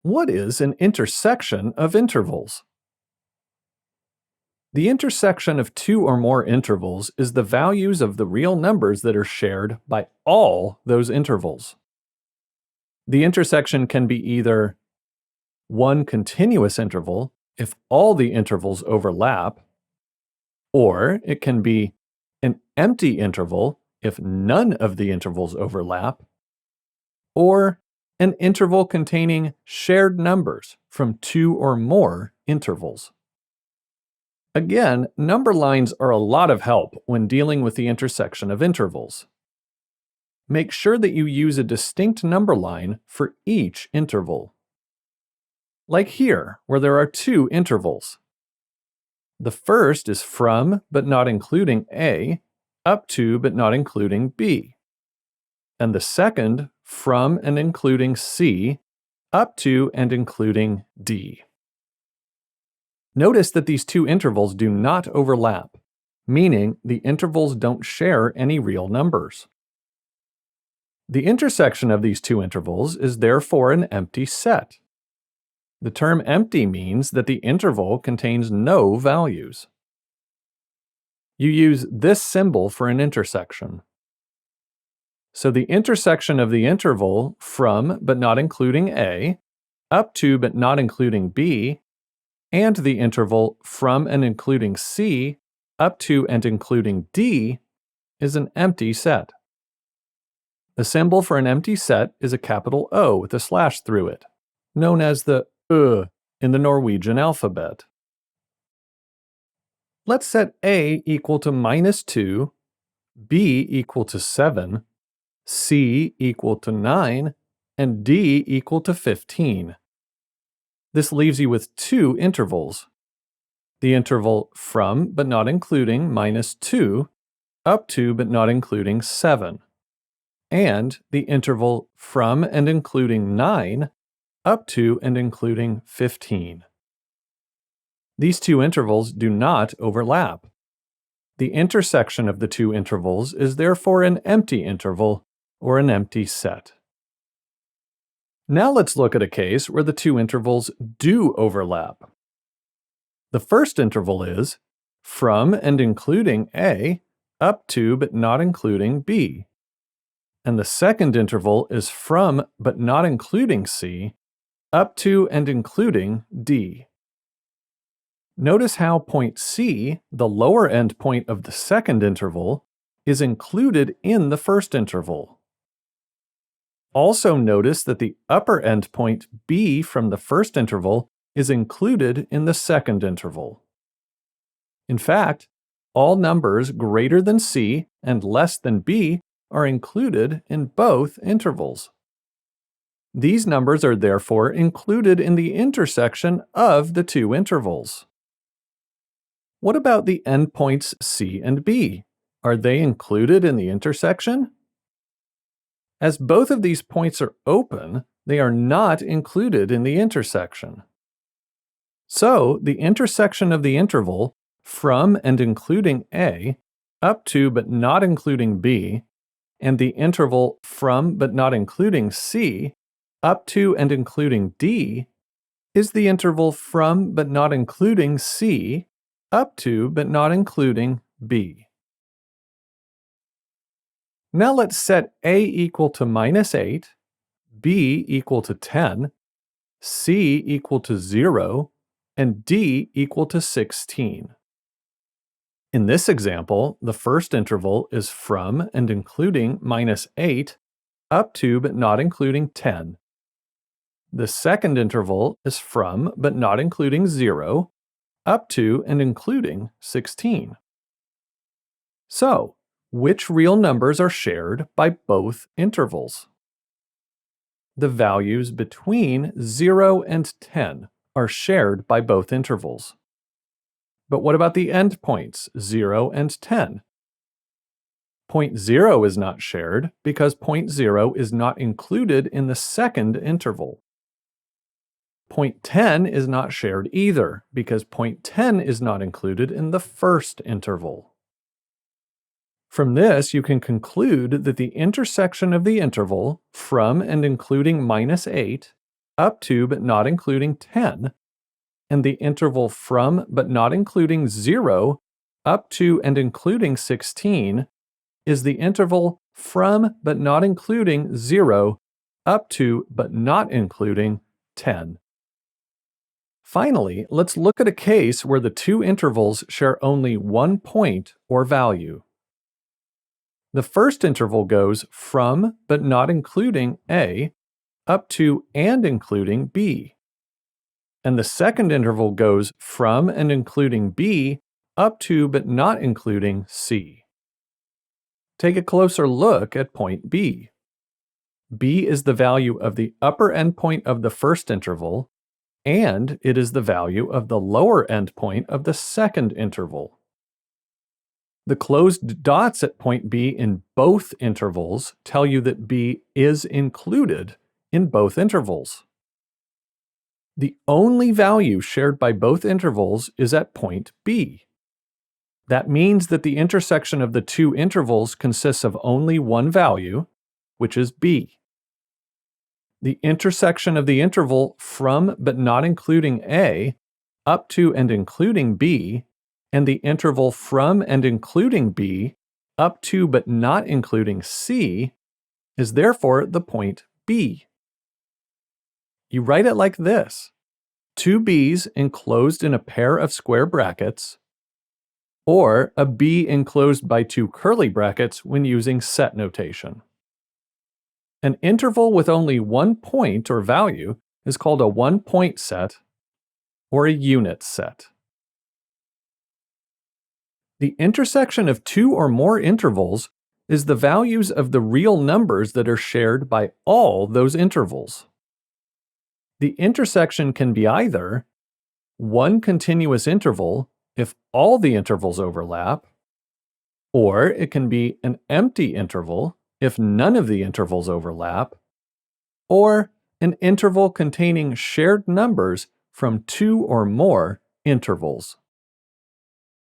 What is an intersection of intervals? The intersection of two or more intervals is the values of the real numbers that are shared by all those intervals. The intersection can be either one continuous interval if all the intervals overlap, or it can be an empty interval if none of the intervals overlap, or an interval containing shared numbers from two or more intervals. Again, number lines are a lot of help when dealing with the intersection of intervals. Make sure that you use a distinct number line for each interval. Like here, where there are two intervals. The first is from but not including A, up to but not including B. And the second, from and including C, up to and including D. Notice that these two intervals do not overlap, meaning the intervals don't share any real numbers. The intersection of these two intervals is therefore an empty set. The term empty means that the interval contains no values. You use this symbol for an intersection. So the intersection of the interval from but not including A, up to but not including B, and the interval from and including C, up to and including D, is an empty set. The symbol for an empty set is a capital O with a slash through it, known as the in the Norwegian alphabet. Let's set A equal to -2, B equal to 7, C equal to 9, and D equal to 15. This leaves you with two intervals. The interval from but not including -2, up to but not including 7, and the interval from and including 9, up to and including 15. These two intervals do not overlap. The intersection of the two intervals is therefore an empty interval, or an empty set. Now let's look at a case where the two intervals do overlap. The first interval is from and including A, up to but not including B. And the second interval is from but not including C, up to and including D. Notice how point C, the lower end point of the second interval, is included in the first interval. Also notice that the upper end point B from the first interval is included in the second interval. In fact, all numbers greater than C and less than B are included in both intervals. These numbers are therefore included in the intersection of the two intervals. What about the endpoints C and B? Are they included in the intersection? As both of these points are open, they are not included in the intersection. So, the intersection of the interval from and including A, up to but not including B, and the interval from but not including C, up to and including D, is the interval from but not including C, up to but not including B. Now let's set A equal to -8, B equal to 10, C equal to 0, and D equal to 16. In this example, the first interval is from and including -8, up to but not including 10. The second interval is from but not including 0, up to and including 16. So, which real numbers are shared by both intervals? The values between 0 and 10 are shared by both intervals. But what about the endpoints, 0 and 10? Point 0 is not shared because point 0 is not included in the second interval. Point 10 is not shared either because point 10 is not included in the first interval. From this, you can conclude that the intersection of the interval from and including -8, up to but not including 10, and the interval from but not including 0 up to and including 16 is the interval from but not including 0 up to but not including 10. Finally, let's look at a case where the two intervals share only one point or value. The first interval goes from but not including A up to and including B. And the second interval goes from and including B up to but not including C. Take a closer look at point B. B is the value of the upper endpoint of the first interval, and it is the value of the lower endpoint of the second interval. The closed dots at point B in both intervals tell you that B is included in both intervals. The only value shared by both intervals is at point B. That means that the intersection of the two intervals consists of only one value, which is B. The intersection of the interval from but not including A up to and including B and the interval from and including B up to but not including C is therefore the point B. You write it like this: two B's enclosed in a pair of square brackets, or a B enclosed by two curly brackets when using set notation. An interval with only one point or value is called a one-point set or a unit set. The intersection of two or more intervals is the values of the real numbers that are shared by all those intervals. The intersection can be either one continuous interval if all the intervals overlap, or it can be an empty interval if none of the intervals overlap, or an interval containing shared numbers from two or more intervals.